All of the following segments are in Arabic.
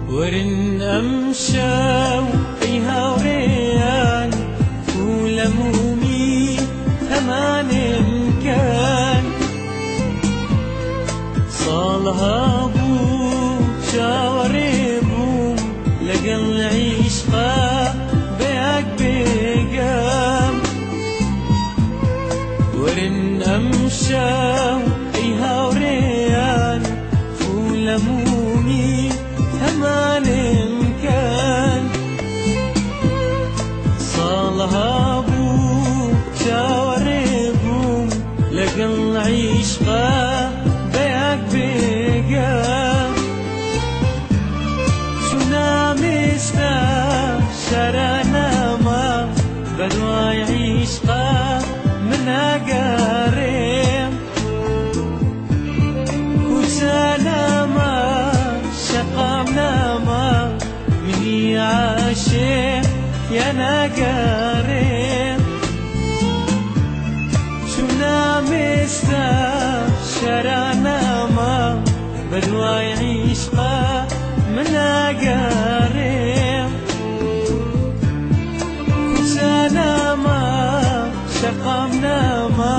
ورن أمشاو فيها وريان ولمومي ثمان كان صالها بو شاوري بوم لقل عيشقا بيك بيقام ورن أمشاو فيها وريان ولمومي ثمان كان صالها بو شاوري بوم لقل عيشقا بيك بيقام شنا مستا شرانا ما بدواي عيشقا منا قاريم كوسانا ما شقامنا ما مني عاشق يا نقاريم شنا مستا شرانا ما بدواي عيشقا منا قاريم كوسانا ما شقامنا ما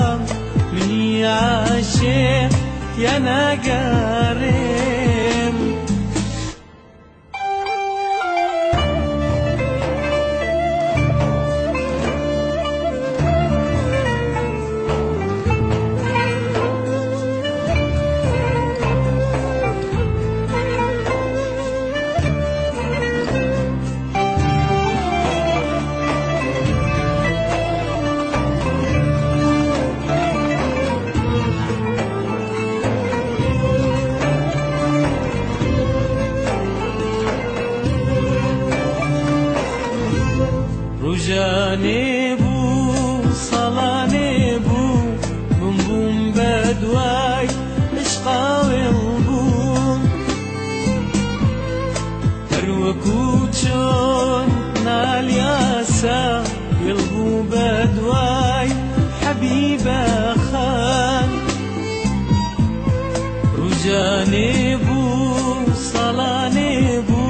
مني عاشق يا نقاريم رجاني بو صلاني بو بوم بوم بدواي عشقاوي البوم هروكوتشون نال ياسا يلبو بدواي حبيبة خان رجاني بو صلاني بو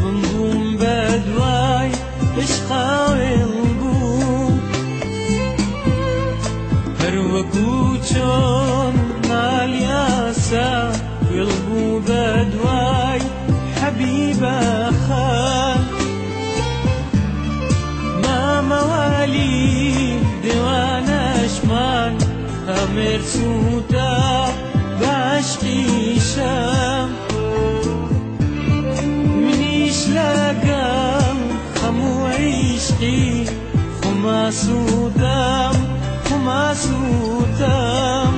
بوم بوم بدواي عشقاوي البوم هروكوتشون نال ياسا يلبو بدواي حبيبة خان ما موالي ديوان شمان أمير سودا بعشقي شام منيش لاقام خمو عيشقي خماس ودم خماس ودم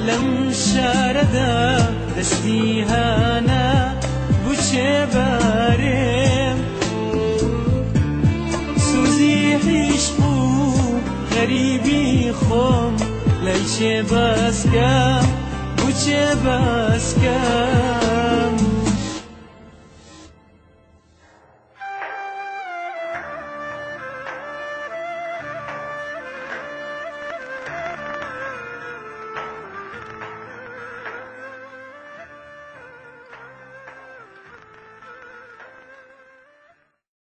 لم شاردا دستي هانا بوچه بارم سوزي حشبو غريبي خم ليش باسكام بوچه باسكام